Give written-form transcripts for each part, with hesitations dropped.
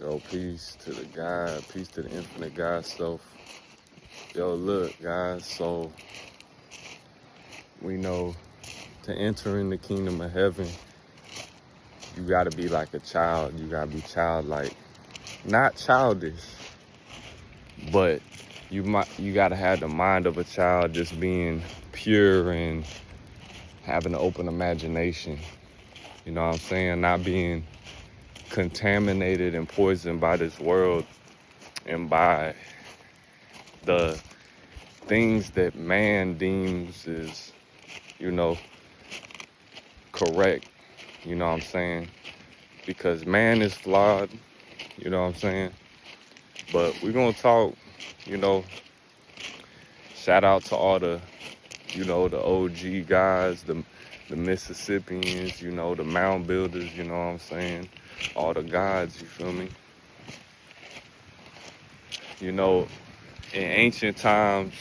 Yo, peace to the God, peace to the infinite God self. Yo, look, guys, so we know to enter in the kingdom of heaven, you gotta be like a child. You gotta be childlike. Not childish, but you gotta have the mind of a child, just being pure and having an open imagination. You know what I'm saying? Not being contaminated and poisoned by this world and by the things that man deems is, correct. You know what I'm saying? Because man is flawed, you know what I'm saying? But we're gonna talk, you know, shout out to all the, the OG guys, the Mississippians, the mound builders, you know what I'm saying? All the gods, you feel me? You know, in ancient times,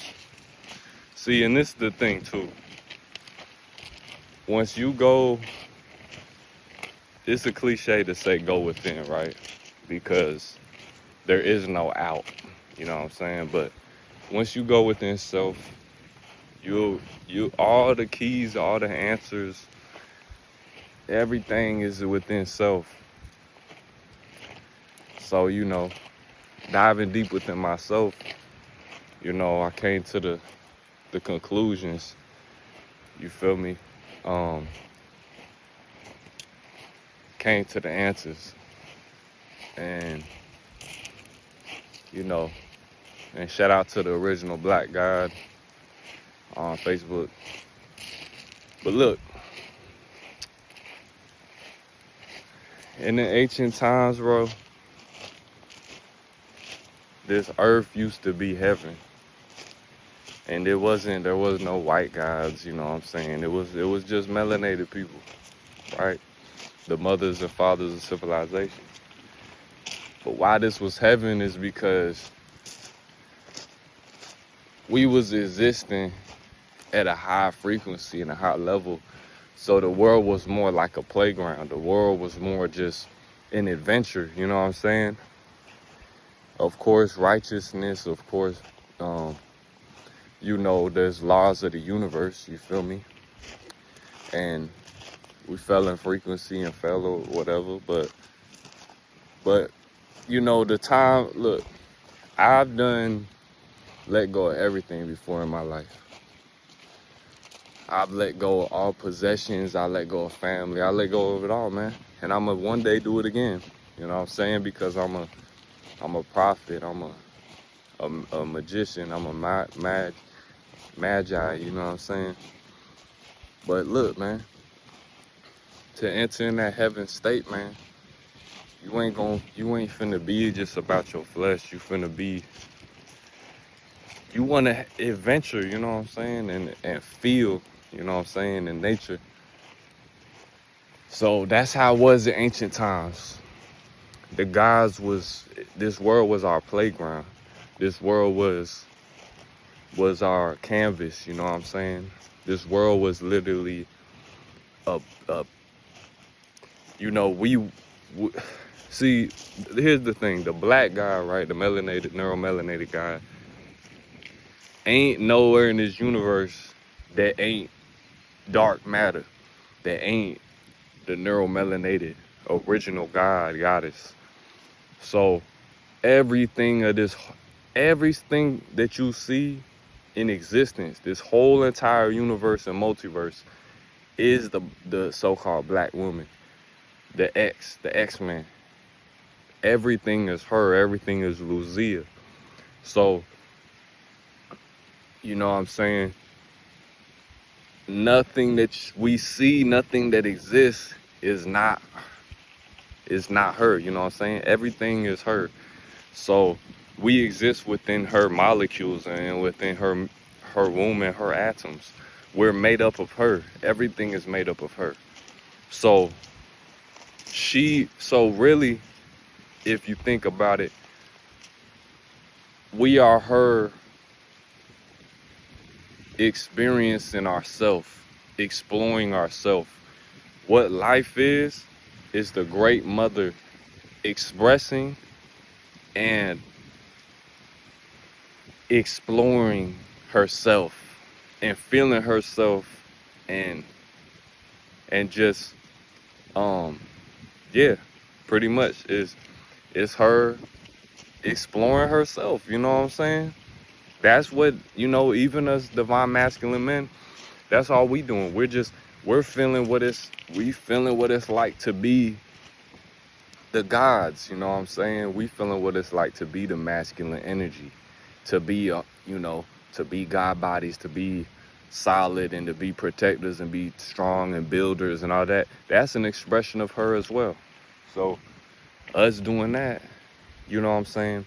see, and this is the thing too. Once you go, it's a cliche to say go within, right? Because there is no out, you know what I'm saying? But once you go within self, you all the keys, all the answers, everything is within self. So, diving deep within myself, I came to the conclusions, you feel me? Came to the answers. And, and shout out to the original Black God on Facebook. But look, in the ancient times, bro, this earth used to be heaven. And there was no white gods, you know what I'm saying? It was just melanated people, right? The mothers and fathers of civilization. But why this was heaven is because we was existing at a high frequency and a high level. So the world was more like a playground. The world was more just an adventure, you know what I'm saying? Of course, righteousness, of course, there's laws of the universe, you feel me? And we fell in frequency and fell or whatever, but the time, look, I've done let go of everything before in my life. I've let go of all possessions. I let go of family. I let go of it all, man. And I'm gonna one day do it again. You know what I'm saying? Because I'm a prophet. I'm a magician. I'm a magi. You know what I'm saying? But look, man, to enter in that heaven state, man, you ain't finna be just about your flesh. You want to adventure, you know what I'm saying, and feel, you know what I'm saying, in nature. So that's how it was in ancient times. This world was our playground. This world was our canvas, you know what I'm saying? This world was literally see, here's the thing, the black guy, right, the neuromelanated guy, ain't nowhere in this universe that ain't dark matter, that ain't the neuromelanated original goddess. So everything that you see in existence, this whole entire universe and multiverse, is the so-called black woman, the X-Men. Everything is her, everything is Lucia. So, you know what I'm saying? Nothing that we see, nothing that exists is not her, you know what I'm saying? Everything is her. So we exist within her molecules and within her womb and her atoms. We're made up of her. Everything is made up of her. So really, if you think about it, we are her experiencing ourself, exploring ourself. What life is the great mother expressing and exploring herself and feeling herself and just yeah, pretty much it's her exploring herself, you know what I'm saying? That's what, even us divine masculine men, that's all we doing. We're feeling feeling what it's like to be the gods, you know what I'm saying? We feeling what it's like to be the masculine energy, to be, to be God bodies, to be solid and to be protectors and be strong and builders and all that. That's an expression of her as well. So us doing that, you know what I'm saying?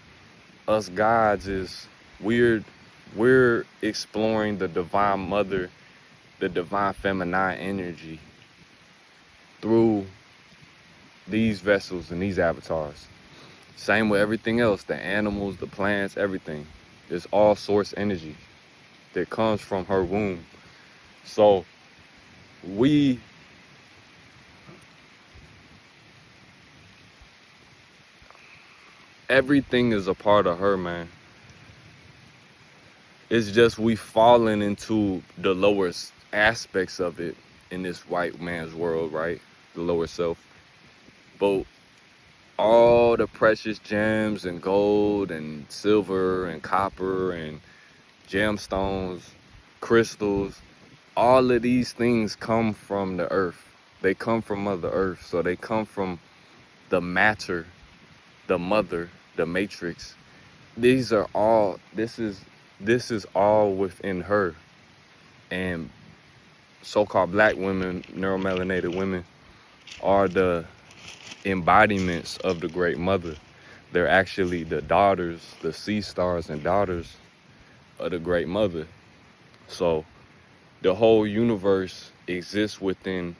Us gods is we're exploring the divine mother, the divine feminine energy through these vessels and these avatars. Same with everything else, the animals, the plants, everything. It's all source energy that comes from her womb. So everything is a part of her, man. It's just we fallen into the lower aspects of it in this white man's world, right? The lower self. But all the precious gems and gold and silver and copper and gemstones, crystals, all of these things come from the earth. They come from Mother Earth. So they come from the matter, the mother, the matrix. This is all within her. And so-called black women, neuromelanated women, are the embodiments of the great mother. They're actually the daughters, the sea stars and daughters of the great mother. So the whole universe exists within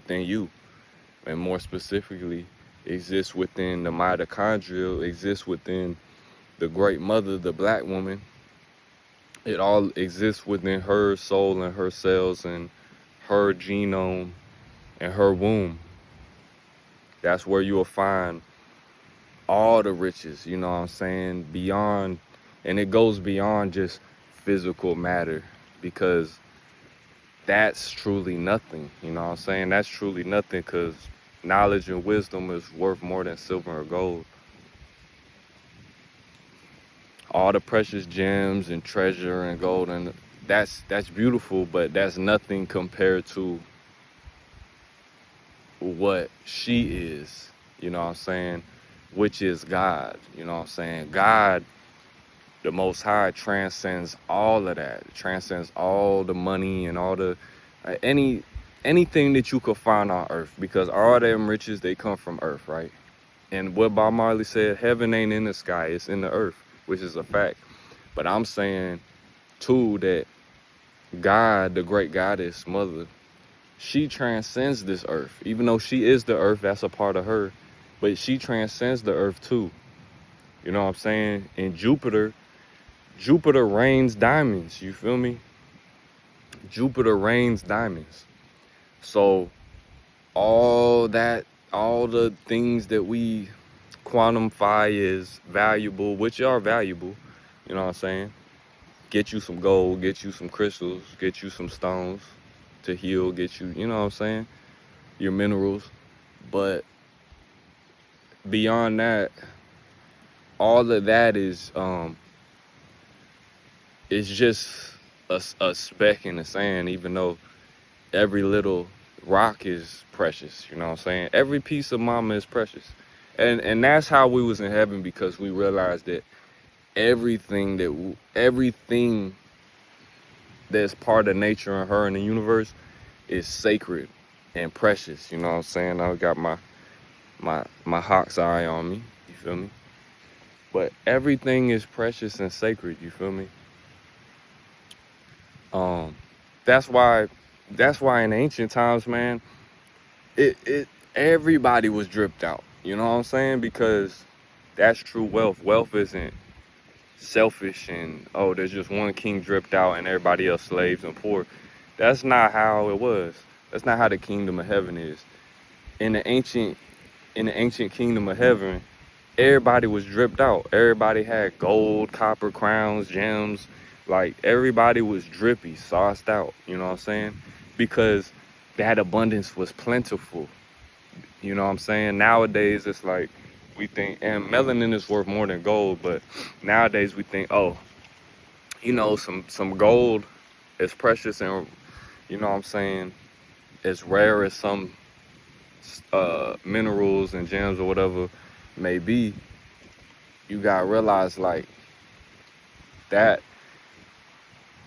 you, and more specifically exists within the mitochondrial, exists within the great mother, the black woman. It all exists within her soul and her cells and her genome and her womb. That's where you will find all the riches, you know what I'm saying, beyond, and it goes beyond just physical matter, because that's truly nothing, you know what I'm saying? That's truly nothing, because knowledge and wisdom is worth more than silver or gold. All the precious gems and treasure and gold, and that's beautiful, but that's nothing compared to what she is, you know what I'm saying, which is God, you know what I'm saying? God, the Most High, transcends all of that. It transcends all the money and all the anything that you could find on earth, because all them riches, they come from earth, right? And what Bob Marley said, heaven ain't in the sky, it's in the earth, which is a fact. But I'm saying too that God, the great goddess mother, she transcends this earth. Even though she is the earth, that's a part of her, but she transcends the earth too. You know what I'm saying? And Jupiter rains diamonds, you feel me? Jupiter rains diamonds. So all the things that we quantify as valuable, which are valuable, you know what I'm saying? Get you some gold, get you some crystals, get you some stones to heal, get you, you know what I'm saying? Your minerals. But beyond that, all of that is it's just a speck in the sand, even though every little rock is precious, you know what I'm saying? Every piece of mama is precious. And that's how we was in heaven, because we realized that everything that's part of nature and her and the universe is sacred and precious, you know what I'm saying? I got my hawk's eye on me, you feel me? But everything is precious and sacred, you feel me? That's why in ancient times, man, everybody was dripped out, you know what I'm saying? Because that's true wealth. Wealth isn't selfish and, oh, there's just one king dripped out and everybody else slaves and poor. That's not how it was. That's not how the kingdom of heaven is. In the ancient kingdom of heaven, everybody was dripped out. Everybody had gold, copper, crowns, gems. Like, everybody was drippy, sauced out, you know what I'm saying? Because that abundance was plentiful, you know what I'm saying? Nowadays, it's like, we think, and melanin is worth more than gold, but nowadays we think, oh, you know, some gold is precious and, you know what I'm saying, as rare as some minerals and gems or whatever may be. You gotta realize, like,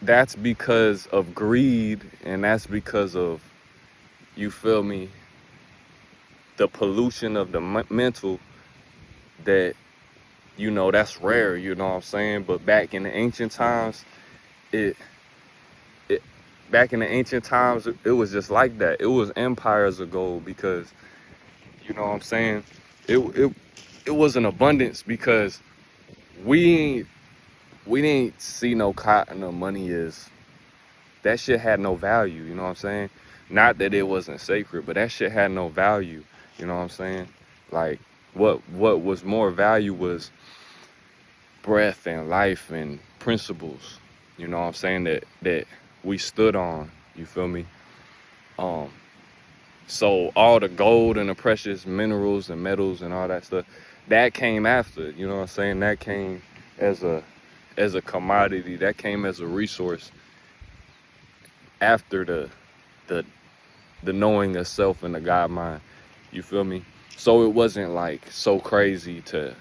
that's because of greed, and that's because of, you feel me, the pollution of the mental, that, you know, that's rare, you know what I'm saying? But back in the ancient times, it back in the ancient times, it was just like that. It was empires of gold, because, you know what I'm saying, it was an abundance, because we didn't see no cotton or money as, that shit had no value, you know what I'm saying? Not that it wasn't sacred, but that shit had no value, you know what I'm saying? Like, what was more value was breath and life and principles, you know what I'm saying, that we stood on, you feel me? So all the gold and the precious minerals and metals and all that stuff, that came after, you know what I'm saying? That came as a commodity, that came as a resource after the knowing of self and the God mind, you feel me? So it wasn't like so crazy to,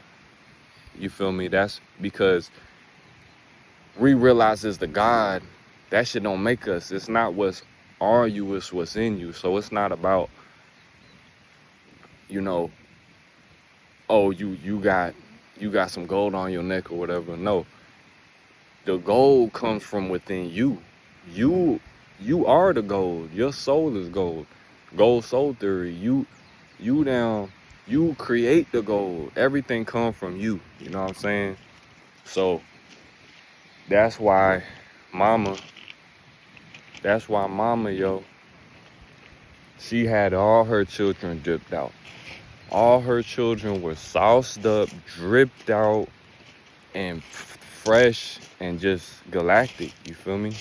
you feel me? That's because we realize as the God, that shit don't make us. It's not what's on you, it's what's in you. So it's not about, you know, oh, you got some gold on your neck or whatever. No, the gold comes from within you. You are the gold. Your soul is gold. Gold soul theory. You create the gold. Everything comes from you. You know what I'm saying? So that's why mama, yo, she had all her children dripped out. All her children were sauced up, dripped out, and fresh, and just galactic, you feel me?